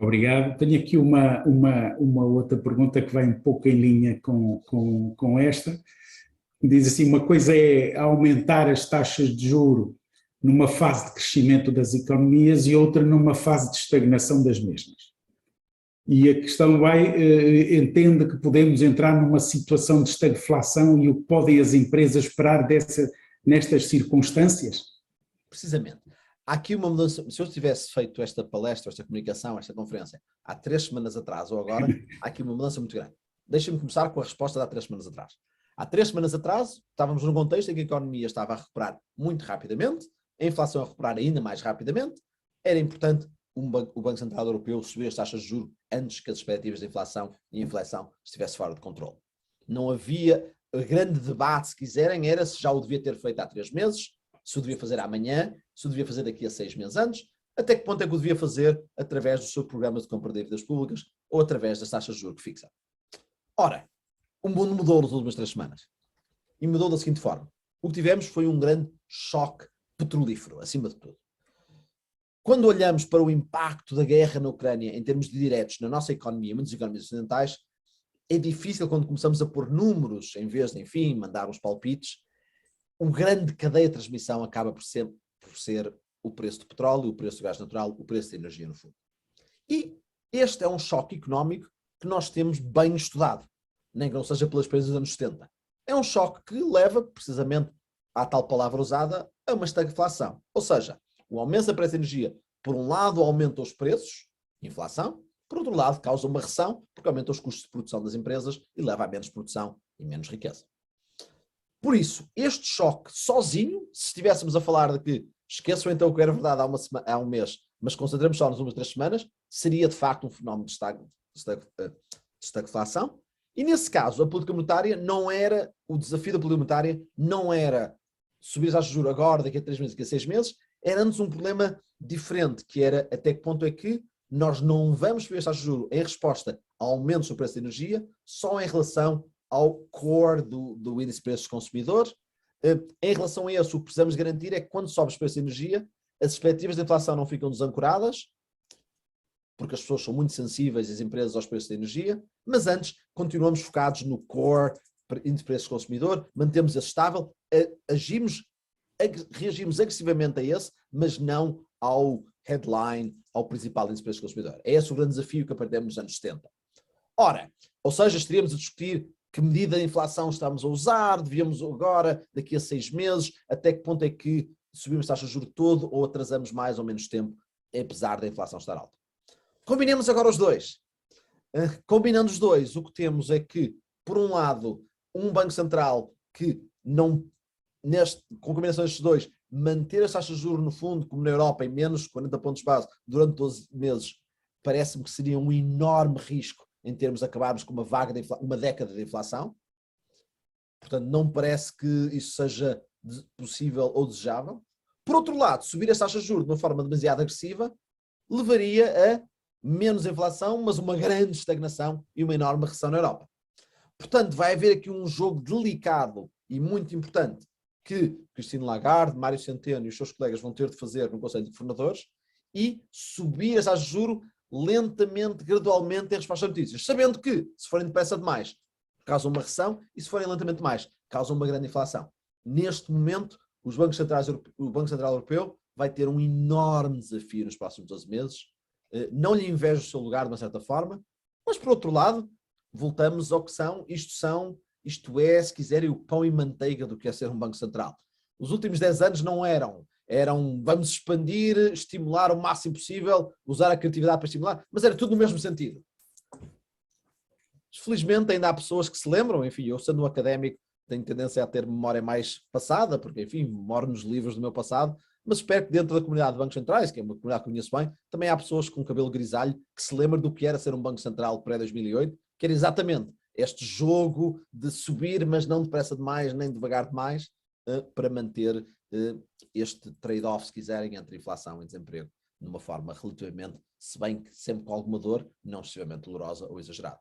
Obrigado. Tenho aqui uma outra pergunta que vai um pouco em linha com esta. Diz assim, uma coisa é aumentar as taxas de juro numa fase de crescimento das economias e outra numa fase de estagnação das mesmas. E a questão entende que podemos entrar numa situação de estagflação e o que podem as empresas esperar nestas circunstâncias? Precisamente. Há aqui uma mudança. Se eu tivesse feito esta palestra, esta comunicação, esta conferência há 3 semanas atrás ou agora, há aqui uma mudança muito grande. Deixem-me começar com a resposta de há 3 semanas atrás. Há 3 semanas atrás, estávamos num contexto em que a economia estava a recuperar muito rapidamente, a inflação a recuperar ainda mais rapidamente. Era importante o Banco Central Europeu subir as taxas de juros antes que as expectativas de inflação e inflação estivessem fora de controle. Não havia grande debate, se quiserem, era se já o devia ter feito há 3 meses, se o devia fazer amanhã, se o devia fazer daqui a 6 meses antes, até que ponto é que o devia fazer através do seu programa de compra de dívidas públicas ou através das taxas de juros que fixa. Ora, o mundo mudou nas últimas 3 semanas. E mudou da seguinte forma. O que tivemos foi um grande choque petrolífero, acima de tudo. Quando olhamos para o impacto da guerra na Ucrânia em termos de diretos na nossa economia e muitas economias ocidentais, é difícil quando começamos a pôr números, em vez de, enfim, mandar uns palpites, o grande cadeia de transmissão acaba por ser o preço do petróleo, o preço do gás natural, o preço da energia no fundo. E este é um choque económico que nós temos bem estudado, nem que não seja pelas experiências dos anos 70. É um choque que leva, precisamente, à tal palavra usada, a uma estagflação. Ou seja, o aumento da preço da energia, por um lado, aumenta os preços, inflação, por outro lado, causa uma recessão, porque aumenta os custos de produção das empresas e leva a menos produção e menos riqueza. Por isso, este choque sozinho, se estivéssemos a falar de que esqueçam então o que era verdade há um mês, mas concentramos só nas últimas 3 semanas, seria de facto um fenómeno de estagflação. E nesse caso, a política monetária não era, o desafio da política monetária não era subir as taxas de juros agora, daqui a 3 meses, daqui a 6 meses, era antes um problema diferente, que era até que ponto é que nós não vamos subir as taxas de juros em resposta a aumentos do preço da energia, só em relação ao core do índice de preços dos consumidores. Em relação a isso, o que precisamos garantir é que quando sobe os preços de energia, as expectativas de inflação não ficam desancoradas, porque as pessoas são muito sensíveis, as empresas, aos preços de energia, mas antes continuamos focados no core índice de preços do consumidor, mantemos esse estável, reagimos agressivamente a esse, mas não ao headline, ao principal índice de preços do consumidor. É esse o grande desafio que aprendemos nos anos 70. Ora, ou seja, estaríamos a discutir que medida de inflação estamos a usar, devíamos agora, daqui a 6 meses, até que ponto é que subimos a taxa de juros todo ou atrasamos mais ou menos tempo, apesar da inflação estar alta. Combinemos agora os dois. Combinando os dois, o que temos é que, por um lado, um Banco Central que não, com combinação destes dois, manter as taxas de juros no fundo, como na Europa, em menos 40 pontos base durante 12 meses, parece-me que seria um enorme risco em termos de acabarmos com uma década de inflação. Portanto, não me parece que isso seja possível ou desejável. Por outro lado, subir as taxas de juros de uma forma demasiado agressiva levaria a menos inflação, mas uma grande estagnação e uma enorme recessão na Europa. Portanto, vai haver aqui um jogo delicado e muito importante que Christine Lagarde, Mário Centeno e os seus colegas vão ter de fazer no Conselho de Governadores e subir as taxas de juros lentamente, gradualmente, em resposta a notícias, sabendo que, se forem depressa demais, causam uma recessão e, se forem lentamente demais, causam uma grande inflação. Neste momento, o Banco Central Europeu vai ter um enorme desafio nos próximos 12 meses. Não lhe invejo o seu lugar, de uma certa forma, mas, por outro lado, voltamos ao que são, isto é, se quiserem, o pão e manteiga do que é ser um Banco Central. Os últimos 10 anos não eram vamos expandir, estimular o máximo possível, usar a criatividade para estimular, mas era tudo no mesmo sentido. Felizmente ainda há pessoas que se lembram, enfim, eu sendo um académico tenho tendência a ter memória mais passada, porque enfim, moro nos livros do meu passado, mas espero que dentro da comunidade de bancos centrais, que é uma comunidade que conheço bem, também há pessoas com cabelo grisalho que se lembram do que era ser um banco central pré-2008, que era exatamente este jogo de subir, mas não depressa demais, nem devagar demais, para manter este trade-off, se quiserem, entre inflação e desemprego, numa forma relativamente, se bem que sempre com alguma dor, não excessivamente dolorosa ou exagerada.